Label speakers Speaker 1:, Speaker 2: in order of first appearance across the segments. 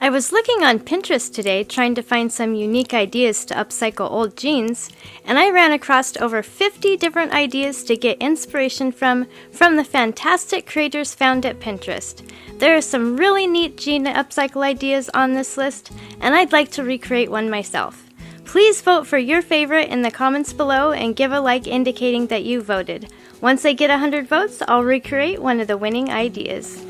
Speaker 1: I was looking on Pinterest today trying to find some unique ideas to upcycle old jeans, and I ran across over 50 different ideas to get inspiration from the fantastic creators found at Pinterest. There are some really neat jean upcycle ideas on this list, and I'd like to recreate one myself. Please vote for your favorite in the comments below and give a like indicating that you voted. Once I get 100 votes, I'll recreate one of the winning ideas.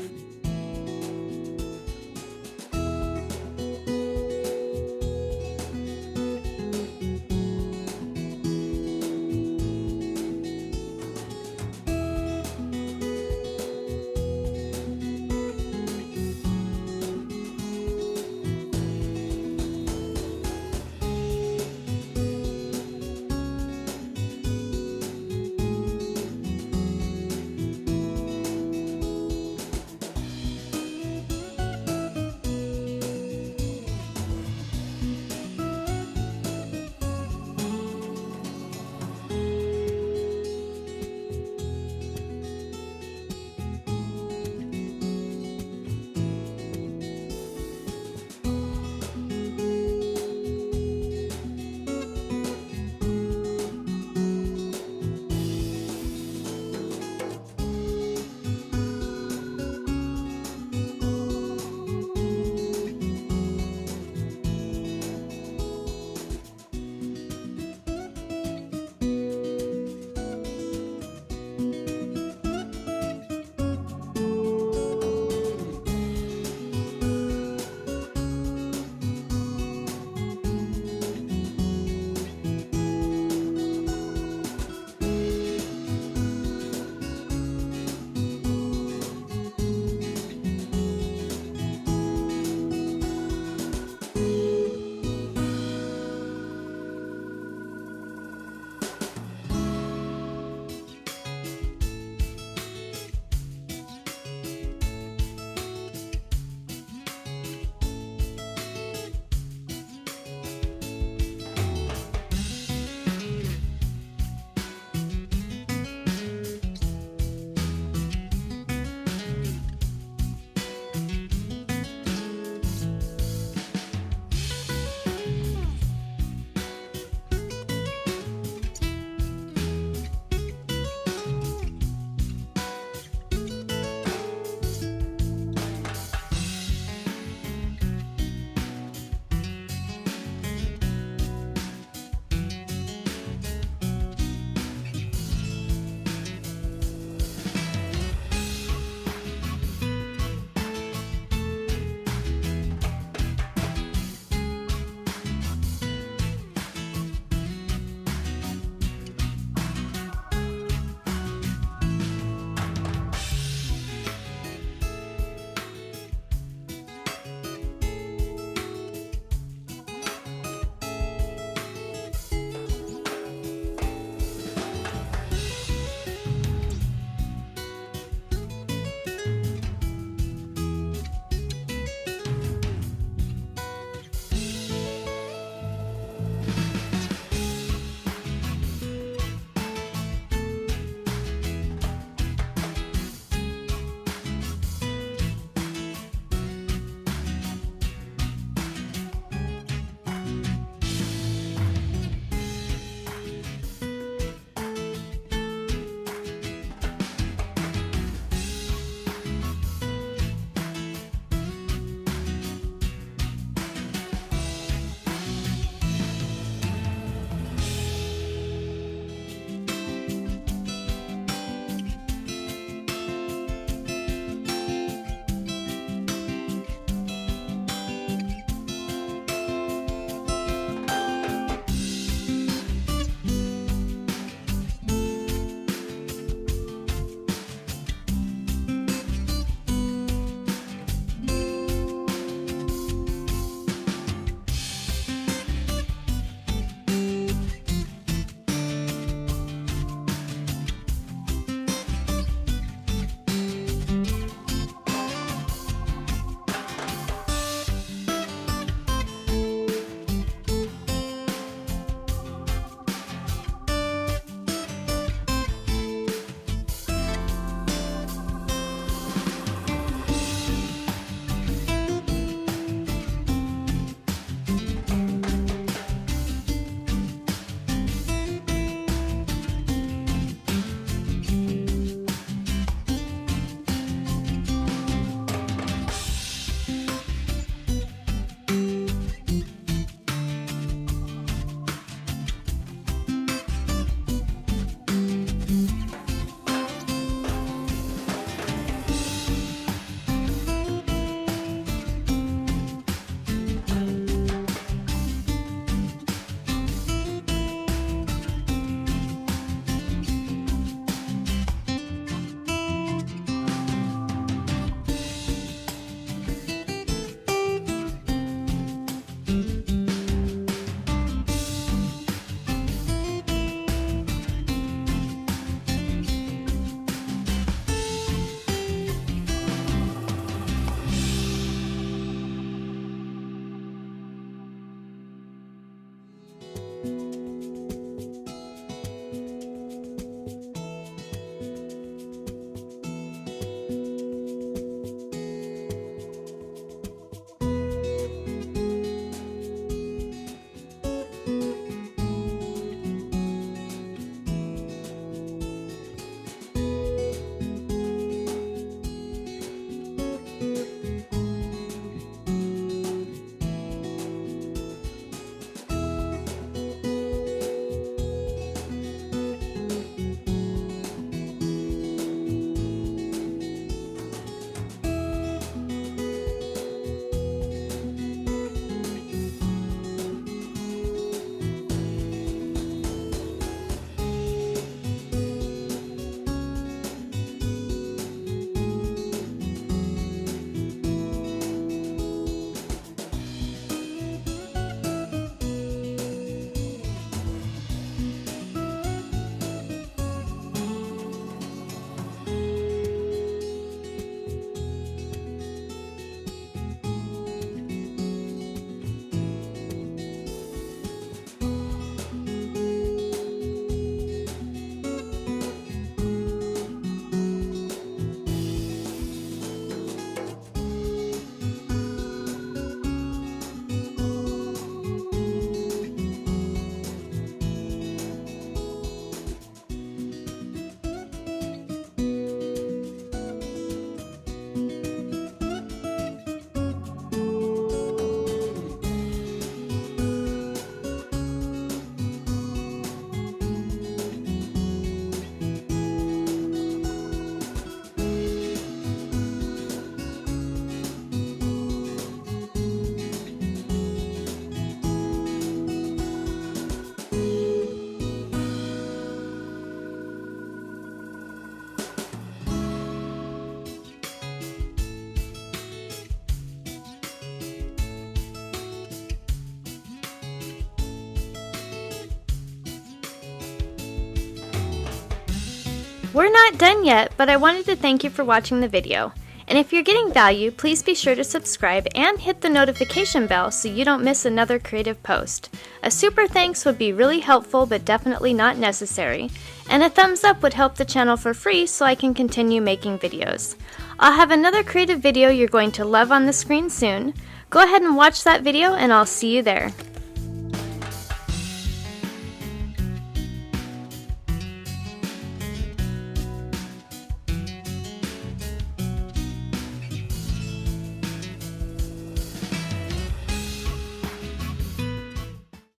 Speaker 1: We're not done yet, but I wanted to thank you for watching the video. And if you're getting value, please be sure to subscribe and hit the notification bell so you don't miss another creative post. A super thanks would be really helpful but definitely not necessary. And a thumbs up would help the channel for free so I can continue making videos. I'll have another creative video you're going to love on the screen soon. Go ahead and watch that video and I'll see you there.